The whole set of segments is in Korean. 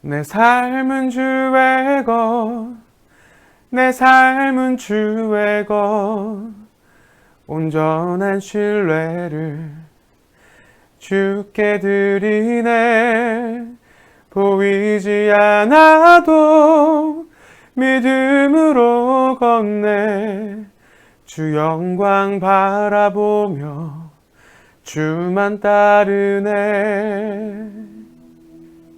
내 삶은 주의 것, 내 삶은 주의 것, 온전한 신뢰를 주께 드리네. 보이지 않아도 믿음으로 걷네. 주 영광 바라보며 주만 따르네.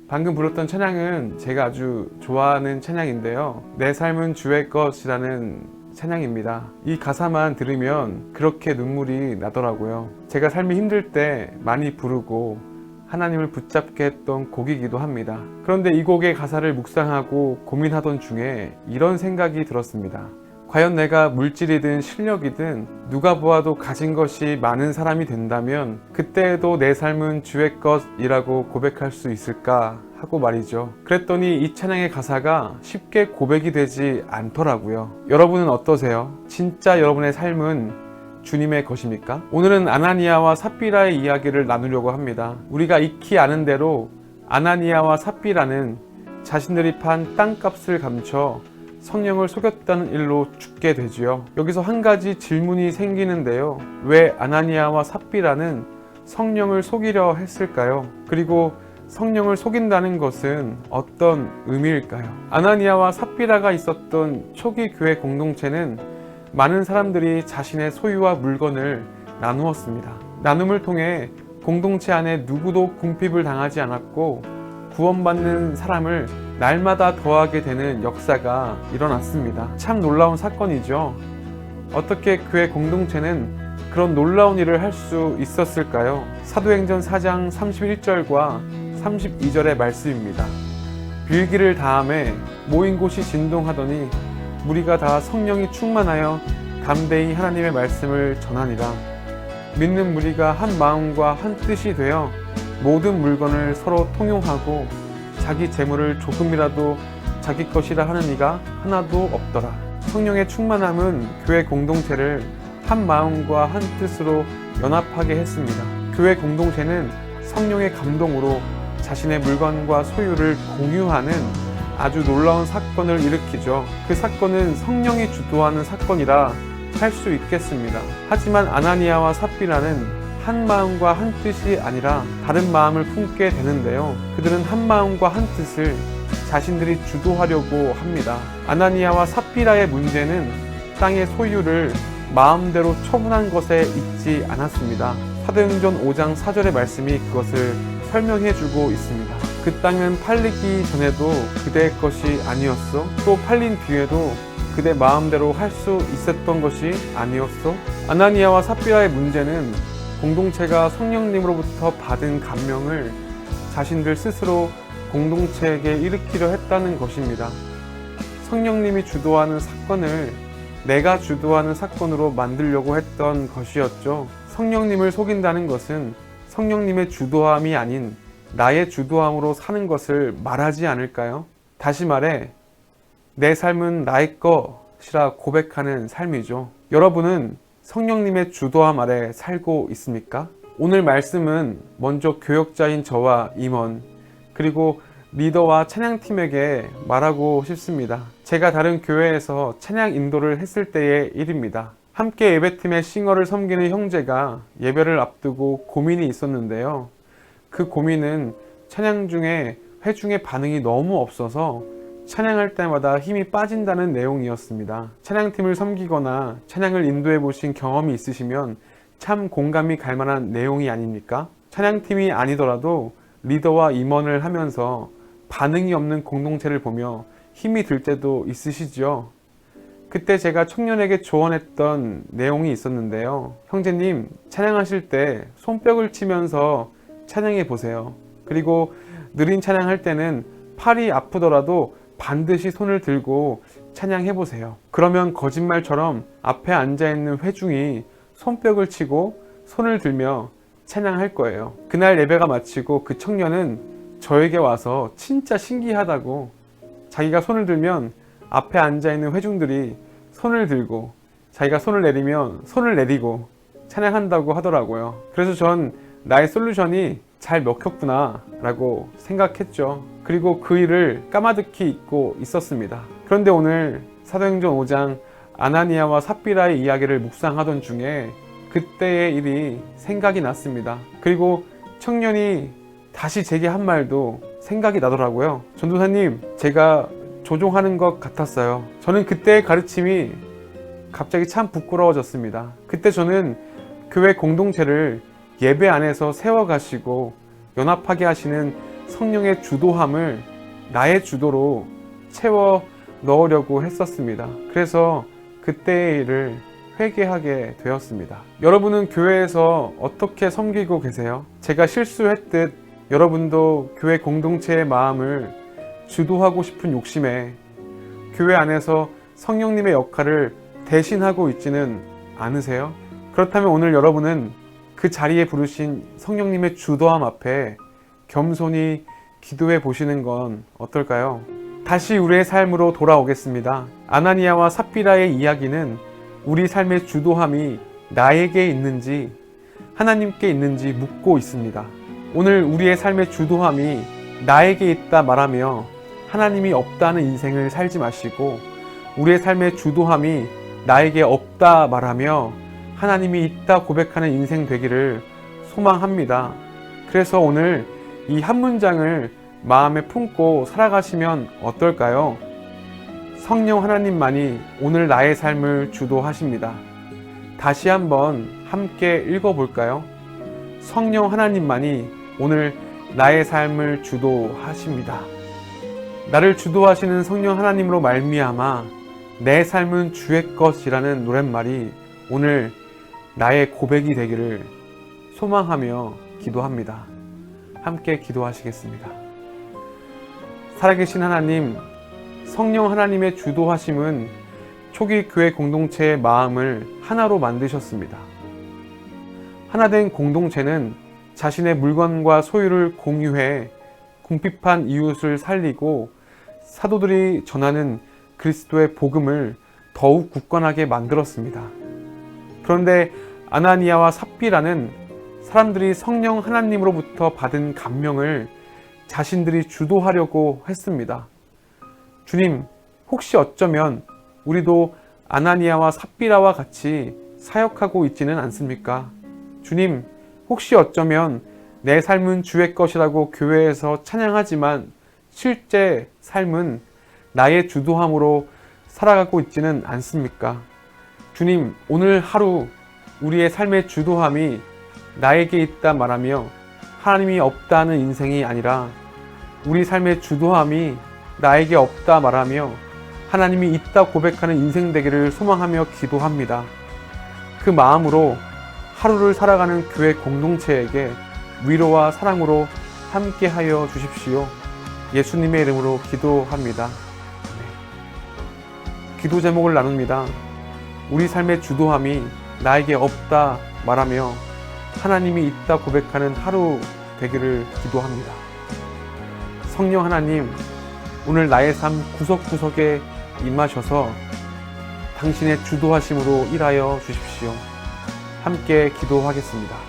방금 불렀던 찬양은 제가 아주 좋아하는 찬양인데요. 내 삶은 주의 것이라는 찬양입니다. 이 가사만 들으면 그렇게 눈물이 나더라고요. 제가 삶이 힘들 때 많이 부르고 하나님을 붙잡게 했던 곡이기도 합니다. 그런데 이 곡의 가사를 묵상하고 고민하던 중에 이런 생각이 들었습니다. 과연 내가 물질이든 실력이든 누가 보아도 가진 것이 많은 사람이 된다면 그때에도 내 삶은 주의 것이라고 고백할 수 있을까 하고 말이죠. 그랬더니 이 찬양의 가사가 쉽게 고백이 되지 않더라고요. 여러분은 어떠세요? 진짜 여러분의 삶은 주님의 것입니까? 오늘은 아나니아와 삽비라의 이야기를 나누려고 합니다. 우리가 익히 아는 대로 아나니아와 삽비라는 자신들이 판 땅값을 감춰 성령을 속였다는 일로 죽게 되지요. 여기서 한 가지 질문이 생기는데요. 왜 아나니아와 삽비라는 성령을 속이려 했을까요? 그리고 성령을 속인다는 것은 어떤 의미일까요? 아나니아와 삽비라가 있었던 초기 교회 공동체는 많은 사람들이 자신의 소유와 물건을 나누었습니다. 나눔을 통해 공동체 안에 누구도 궁핍을 당하지 않았고 구원받는 사람을 날마다 더하게 되는 역사가 일어났습니다. 참 놀라운 사건이죠. 어떻게 교회 공동체는 그런 놀라운 일을 할 수 있었을까요? 사도행전 4장 31절과 32절의 말씀입니다. 빌기를 다함에 모인 곳이 진동하더니 무리가 다 성령이 충만하여 담대히 하나님의 말씀을 전하니라. 믿는 무리가 한 마음과 한 뜻이 되어 모든 물건을 서로 통용하고 자기 재물을 조금이라도 자기 것이라 하는 이가 하나도 없더라. 성령의 충만함은 교회 공동체를 한 마음과 한 뜻으로 연합하게 했습니다. 교회 공동체는 성령의 감동으로 자신의 물건과 소유를 공유하는 아주 놀라운 사건을 일으키죠. 그 사건은 성령이 주도하는 사건이라 할 수 있겠습니다. 하지만 아나니아와 삽비라는 한 마음과 한 뜻이 아니라 다른 마음을 품게 되는데요. 그들은 한 마음과 한 뜻을 자신들이 주도하려고 합니다. 아나니아와 삽비라의 문제는 땅의 소유를 마음대로 처분한 것에 있지 않았습니다. 사도행전 5장 4절의 말씀이 그것을 설명해주고 있습니다. 그 땅은 팔리기 전에도 그대의 것이 아니었어? 또 팔린 뒤에도 그대 마음대로 할 수 있었던 것이 아니었어? 아나니아와 삽비라의 문제는 공동체가 성령님으로부터 받은 감명을 자신들 스스로 공동체에게 일으키려 했다는 것입니다. 성령님이 주도하는 사건을 내가 주도하는 사건으로 만들려고 했던 것이었죠. 성령님을 속인다는 것은 성령님의 주도함이 아닌 나의 주도함으로 사는 것을 말하지 않을까요? 다시 말해 내 삶은 나의 것이라 고백하는 삶이죠. 여러분은 성령님의 주도함 아래 살고 있습니까? 오늘 말씀은 먼저 교역자인 저와 임원 그리고 리더와 찬양팀에게 말하고 싶습니다. 제가 다른 교회에서 찬양 인도를 했을 때의 일입니다. 함께 예배팀의 싱어를 섬기는 형제가 예배를 앞두고 고민이 있었는데요. 그 고민은 찬양 중에 회중의 반응이 너무 없어서 찬양할 때마다 힘이 빠진다는 내용이었습니다. 찬양팀을 섬기거나 찬양을 인도해 보신 경험이 있으시면 참 공감이 갈 만한 내용이 아닙니까? 찬양팀이 아니더라도 리더와 임원을 하면서 반응이 없는 공동체를 보며 힘이 들 때도 있으시죠? 그때 제가 청년에게 조언했던 내용이 있었는데요. 형제님, 찬양하실 때 손뼉을 치면서 찬양해 보세요. 그리고 느린 찬양할 때는 팔이 아프더라도 반드시 손을 들고 찬양해 보세요. 그러면 거짓말처럼 앞에 앉아있는 회중이 손뼉을 치고 손을 들며 찬양할 거예요. 그날 예배가 마치고 그 청년은 저에게 와서 진짜 신기하다고 자기가 손을 들면 앞에 앉아있는 회중들이 손을 들고 자기가 손을 내리면 손을 내리고 찬양한다고 하더라고요. 그래서 전 나의 솔루션이 잘 먹혔구나 라고 생각했죠. 그리고 그 일을 까마득히 잊고 있었습니다. 그런데 오늘 사도행전 5장 아나니아와 삽비라의 이야기를 묵상하던 중에 그때의 일이 생각이 났습니다. 그리고 청년이 다시 제게 한 말도 생각이 나더라고요. 전도사님, 제가 조종하는 것 같았어요. 저는 그때의 가르침이 갑자기 참 부끄러워졌습니다. 그때 저는 교회 공동체를 예배 안에서 세워가시고 연합하게 하시는 성령의 주도함을 나의 주도로 채워 넣으려고 했었습니다. 그래서 그때의 일을 회개하게 되었습니다. 여러분은 교회에서 어떻게 섬기고 계세요? 제가 실수했듯 여러분도 교회 공동체의 마음을 주도하고 싶은 욕심에 교회 안에서 성령님의 역할을 대신하고 있지는 않으세요? 그렇다면 오늘 여러분은 그 자리에 부르신 성령님의 주도함 앞에 겸손히 기도해 보시는 건 어떨까요? 다시 우리의 삶으로 돌아오겠습니다. 아나니아와 삽비라의 이야기는 우리 삶의 주도함이 나에게 있는지 하나님께 있는지 묻고 있습니다. 오늘 우리의 삶의 주도함이 나에게 있다 말하며 하나님이 없다는 인생을 살지 마시고 우리의 삶의 주도함이 나에게 없다 말하며 하나님이 있다 고백하는 인생 되기를 소망합니다. 그래서 오늘 이 한 문장을 마음에 품고 살아가시면 어떨까요? 성령 하나님만이 오늘 나의 삶을 주도하십니다. 다시 한번 함께 읽어볼까요? 성령 하나님만이 오늘 나의 삶을 주도하십니다. 나를 주도하시는 성령 하나님으로 말미암아 내 삶은 주의 것이라는 노랫말이 오늘 나의 고백이 되기를 소망하며 기도합니다. 함께 기도하시겠습니다. 살아계신 하나님, 성령 하나님의 주도하심은 초기 교회 공동체의 마음을 하나로 만드셨습니다. 하나된 공동체는 자신의 물건과 소유를 공유해 궁핍한 이웃을 살리고 사도들이 전하는 그리스도의 복음을 더욱 굳건하게 만들었습니다. 그런데 아나니아와 삽비라는 사람들이 성령 하나님으로부터 받은 감명을 자신들이 주도하려고 했습니다. 주님, 혹시 어쩌면 우리도 아나니아와 삽비라와 같이 사역하고 있지는 않습니까? 주님, 혹시 어쩌면 내 삶은 주의 것이라고 교회에서 찬양하지만 실제 삶은 나의 주도함으로 살아가고 있지는 않습니까? 주님, 오늘 하루 우리의 삶의 주도함이 나에게 있다 말하며 하나님이 없다는 인생이 아니라 우리 삶의 주도함이 나에게 없다 말하며 하나님이 있다 고백하는 인생 되기를 소망하며 기도합니다. 그 마음으로 하루를 살아가는 교회 공동체에게 위로와 사랑으로 함께하여 주십시오. 예수님의 이름으로 기도합니다. 기도 제목을 나눕니다. 우리 삶의 주도함이 나에게 없다 말하며 하나님이 있다 고백하는 하루 되기를 기도합니다. 성령 하나님, 오늘 나의 삶 구석구석에 임하셔서 당신의 주도하심으로 일하여 주십시오. 함께 기도하겠습니다.